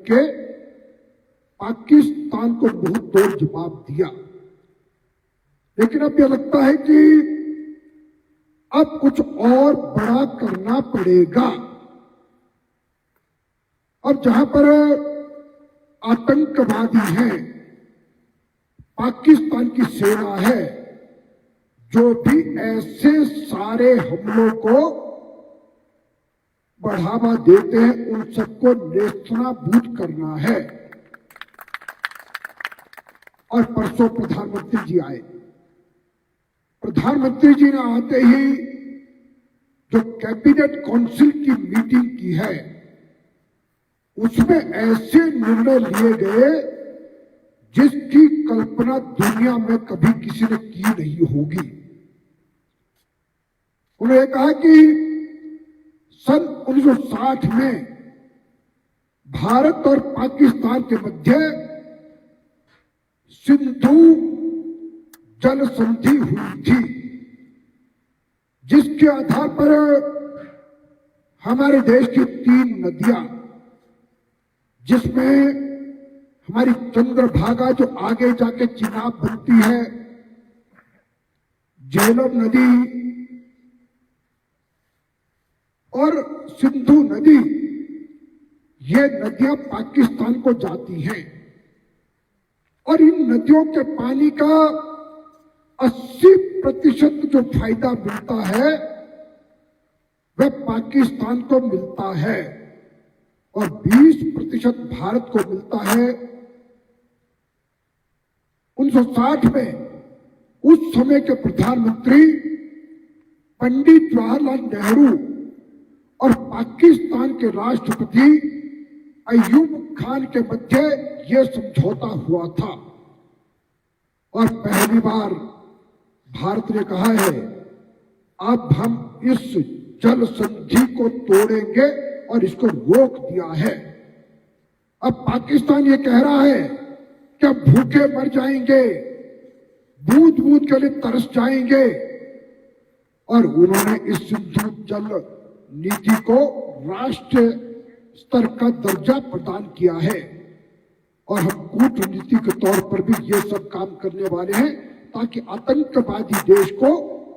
करके पाकिस्तान को मुंह तोड़ जवाब दिया। लेकिन अब यह लगता है कि अब कुछ और बड़ा करना पड़ेगा। और जहां पर आतंकवादी हैं, पाकिस्तान की सेना है, जो भी ऐसे सारे हमलों को बढ़ावा देते हैं, उन सबको नेस्तनाबूद करना है। और परसों प्रधानमंत्री जी आए। प्रधानमंत्री जी ने आते ही जो कैबिनेट काउंसिल की मीटिंग की है, उसमें ऐसे निर्णय लिए गए जिसकी कल्पना दुनिया में कभी किसी ने की नहीं होगी। उन्होंने कहा कि सन 1960 में भारत और पाकिस्तान के मध्य सिंधु जल संधि हुई थी, जिसके आधार पर हमारे देश की 3 नदियां, जिसमें हमारी चंद्रभागा जो आगे जाके चिनाब बनती है, झेलम नदी और सिंधु नदी, ये नदियां पाकिस्तान को जाती हैं। और इन नदियों के पानी का 80% जो फायदा मिलता है वह पाकिस्तान को मिलता है और 20% भारत को मिलता है। 1960 में उस समय के प्रधानमंत्री पंडित जवाहरलाल नेहरू और पाकिस्तान के राष्ट्रपति अयूब खान के मध्य यह समझौता हुआ था। और पहली बार भारत ने कहा है, अब हम इस जल संधि को तोड़ेंगे और इसको रोक दिया है। अब पाकिस्तान ये कह रहा है कि अब भूखे मर जाएंगे, बूंद बूंद के लिए तरस जाएंगे। और उन्होंने इस सिंधु जल नीति को राष्ट्रीय स्तर का दर्जा प्रदान किया है। और हम कूटनीति के तौर पर भी ये सब काम करने वाले हैं, ताकि आतंकवादी देश को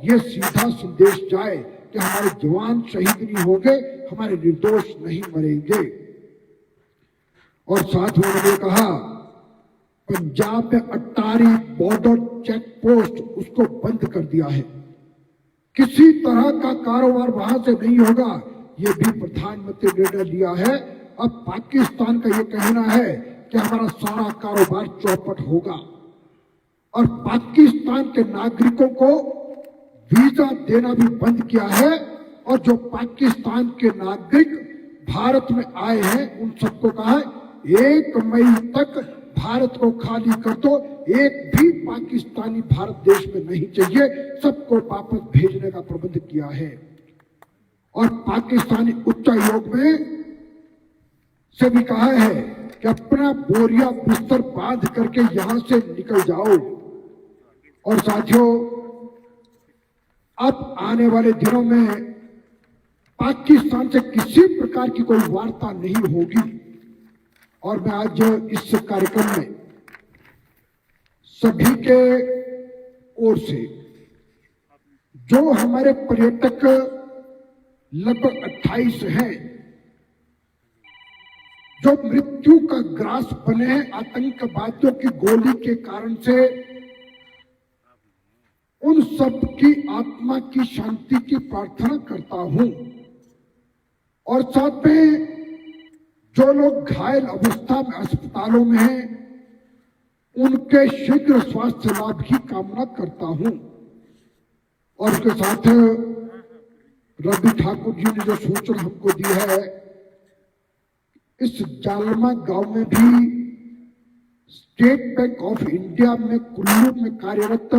ये सीधा संदेश जाए कि हमारे जवान शहीद नहीं होंगे, हमारे निर्दोष नहीं मरेंगे। और साथ में उन्होंने कहा, पंजाब में अटारी बॉर्डर चेक पोस्ट उसको बंद कर दिया है, किसी तरह का कारोबार वहां से नहीं होगा। ये भी प्रधानमंत्री ने निर्णय लिया है। अब पाकिस्तान का ये कहना है कि हमारा सारा कारोबार चौपट होगा। और पाकिस्तान के नागरिकों को वीजा देना भी बंद किया है। और जो पाकिस्तान के नागरिक भारत में आए हैं, उन सबको कहा है 1 मई तक भारत को खाली कर दो, एक भी पाकिस्तानी भारत देश में नहीं चाहिए, सबको वापस भेजने का प्रबंध किया है। और पाकिस्तानी उच्चायोग में से भी कहा है कि अपना बोरिया बिस्तर बांध करके यहां से निकल जाओ। और साथियों, अब आने वाले दिनों में पाकिस्तान से किसी प्रकार की कोई वार्ता नहीं होगी। और मैं आज इस कार्यक्रम में सभी के ओर से जो हमारे पर्यटक लगभग 28 हैं, जो मृत्यु का ग्रास बने हैं आतंकवादियों की गोली के कारण से, उन सब की आत्मा की शांति की प्रार्थना करता हूं। और साथ में जो लोग घायल अवस्था में अस्पतालों में हैं, उनके शीघ्र स्वास्थ्य लाभ की कामना करता हूं। और उसके साथ रवि ठाकुर जी ने जो सूचना हमको दी है, इस जालमा गांव में भी स्टेट बैंक ऑफ इंडिया में कुल्लू में कार्यरत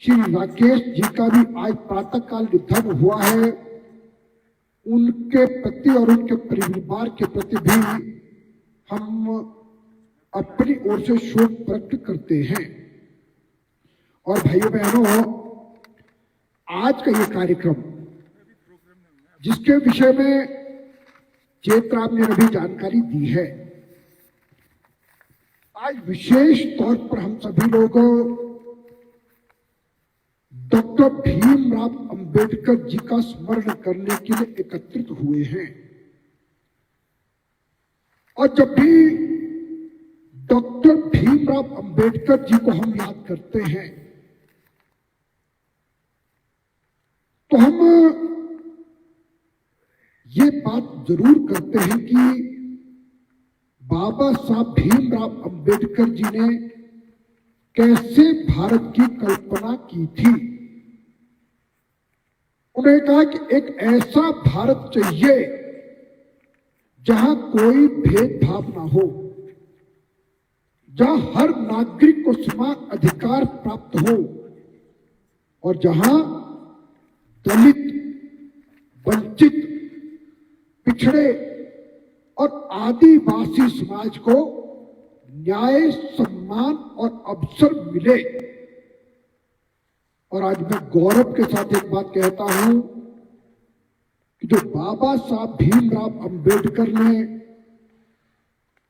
श्री राकेश जी का भी आज प्रातःकाल निधन हुआ है। उनके प्रति और उनके परिवार के प्रति भी हम अपनी ओर से शोक व्यक्त करते हैं। और भाइयों बहनों, आज का ये कार्यक्रम जिसके विषय में चेतराम ने अभी जानकारी दी है। आज विशेष तौर पर हम सभी लोग डॉक्टर भीमराव अंबेडकर जी का स्मरण करने के लिए एकत्रित हुए हैं। और जब भी डॉक्टर भीमराव अंबेडकर जी को हम याद करते हैं तो हम ये बात जरूर करते हैं कि बाबा साहब भीमराव अंबेडकर जी ने कैसे भारत की कल्पना की थी। उन्होंने कहा कि एक ऐसा भारत चाहिए जहां कोई भेदभाव ना हो, जहां हर नागरिक को समान अधिकार प्राप्त हो और जहां दलित, वंचित, पिछड़े और आदिवासी समाज को न्याय, सम्मान और अवसर मिले। और आज मैं गौरव के साथ एक बात कहता हूं कि जो बाबा साहब भीमराव अंबेडकर ने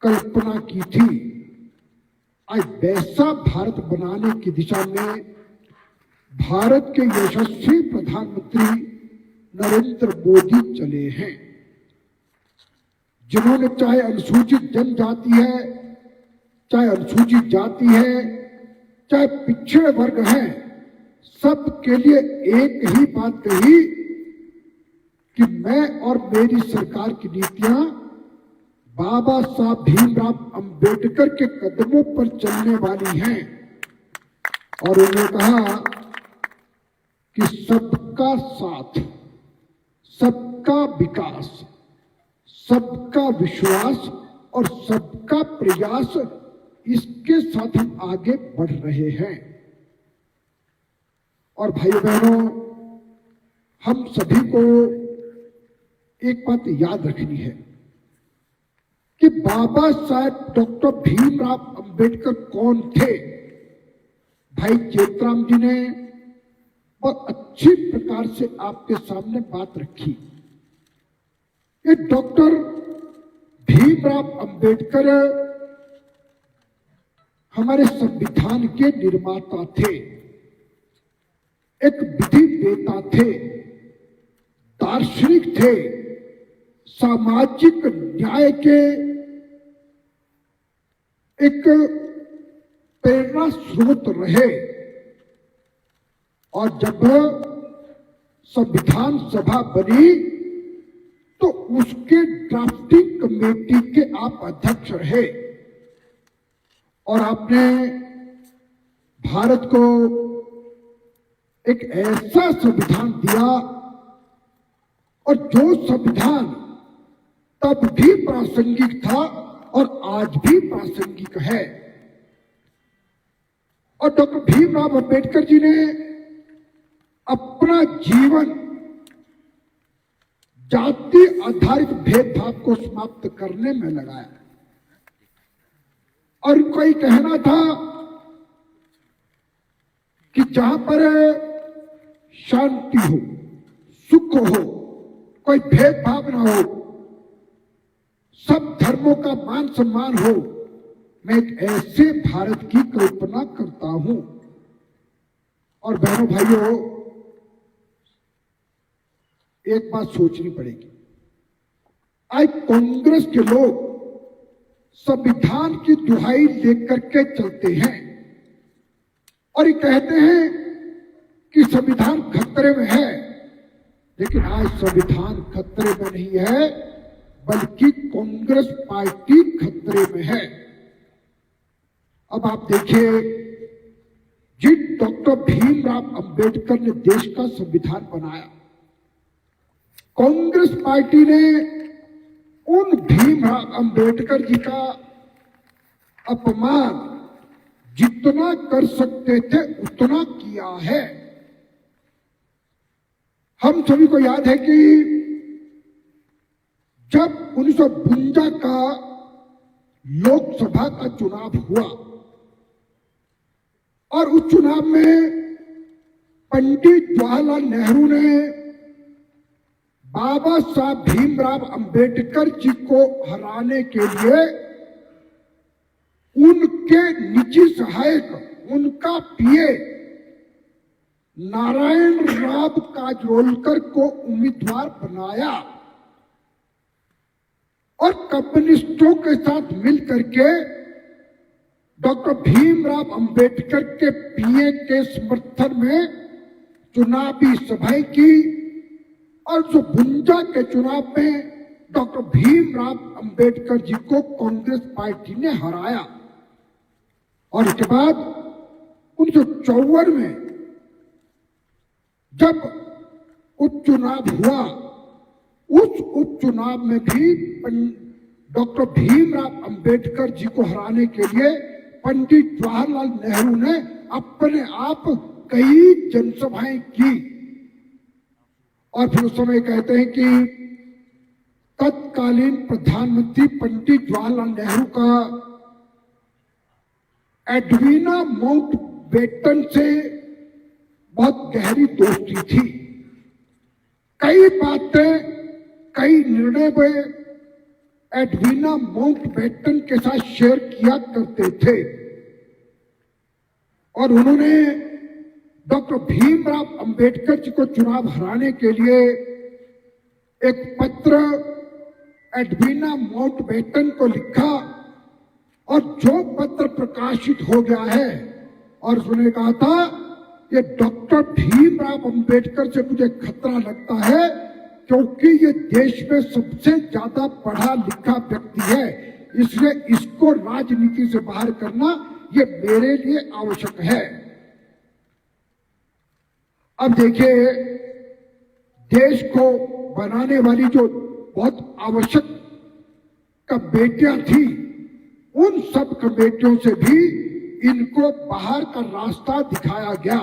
कल्पना की थी, आज वैसा भारत बनाने की दिशा में भारत के यशस्वी प्रधानमंत्री नरेंद्र मोदी चले हैं, जिन्होंने चाहे अनुसूचित जनजाति है, चाहे अनुसूचित जाति है, चाहे पिछड़े वर्ग हैं, सबके लिए एक ही बात कही कि मैं और मेरी सरकार की नीतियां बाबा साहब भीमराव अंबेडकर के कदमों पर चलने वाली हैं। और उन्होंने कहा कि सबका साथ, सबका विकास, सबका विश्वास और सबका प्रयास, इसके साथ हम आगे बढ़ रहे हैं। और भाइयों बहनों, हम सभी को एक बात याद रखनी है कि बाबा साहब डॉक्टर भीमराव अंबेडकर कौन थे। भाई चेतराम जी ने बहुत अच्छी प्रकार से आपके सामने बात रखी। ये डॉक्टर भीमराव अंबेडकर हमारे संविधान के निर्माता थे, एक विधि वेता थे, दार्शनिक थे, सामाजिक न्याय के एक प्रेरणा स्रोत रहे। और जब संविधान सभा बनी तो उसके ड्राफ्टिंग कमेटी के आप अध्यक्ष रहे और आपने भारत को एक ऐसा संविधान दिया, और जो संविधान तब भी प्रासंगिक था और आज भी प्रासंगिक है। और डॉक्टर भीमराव अंबेडकर जी ने अपना जीवन जाति आधारित भेदभाव को समाप्त करने में लगाया। और उनको ये कहना था कि जहां पर शांति हो, सुख हो, कोई भेदभाव ना हो, सब धर्मों का मान सम्मान हो, मैं एक ऐसे भारत की कल्पना करता हूं। और बहनों भाइयों, एक बात सोचनी पड़ेगी। आज कांग्रेस के लोग संविधान की दुहाई लेकर के चलते हैं और ये कहते हैं कि संविधान खतरे में है, लेकिन आज संविधान खतरे में नहीं है, बल्कि कांग्रेस पार्टी खतरे में है। अब आप देखिए, जिन डॉक्टर भीमराव अंबेडकर ने देश का संविधान बनाया, कांग्रेस पार्टी ने उन भीमराव अंबेडकर जी का अपमान जितना कर सकते थे उतना किया है। हम सभी को याद है कि जब 1952 का लोकसभा का चुनाव हुआ और उस चुनाव में पंडित जवाहरलाल नेहरू ने बाबा साहब भीमराव अंबेडकर जी को हराने के लिए उनके निजी सहायक, उनका पीए नारायण राव काजरोलकर को उम्मीदवार बनाया और कम्युनिस्टों के साथ मिलकर के डॉक्टर भीमराव अंबेडकर के पीए के समर्थन में चुनावी सभाएं की और जो भुंजा के चुनाव में डॉक्टर भीमराव अंबेडकर जी को कांग्रेस पार्टी ने हराया। और इसके बाद 1954 में जब उपचुनाव हुआ, उस उपचुनाव में भी डॉक्टर भीमराव अंबेडकर जी को हराने के लिए पंडित जवाहरलाल नेहरू ने अपने आप कई जनसभाएं की। और फिर उस समय कहते हैं कि तत्कालीन प्रधानमंत्री पंडित जवाहरलाल नेहरू का एडवीना माउंटबेटन से बहुत गहरी दोस्ती थी। कई बातें, कई निर्णय वे एडवीना माउंटबेटन के साथ शेयर किया करते थे और उन्होंने डॉक्टर भीमराव अंबेडकर जी को चुनाव हराने के लिए एक पत्र एडवीना माउंटबेटन को लिखा और जो पत्र प्रकाशित हो गया है और उसने कहा था ये डॉक्टर भीमराव अंबेडकर से मुझे खतरा लगता है क्योंकि ये देश में सबसे ज्यादा पढ़ा लिखा व्यक्ति है, इसलिए इसको राजनीति से बाहर करना ये मेरे लिए आवश्यक है। अब देखिए, देश को बनाने वाली जो बहुत आवश्यक कमेटियां थी, उन सब कमेटियों से भी इनको बाहर का रास्ता दिखाया गया।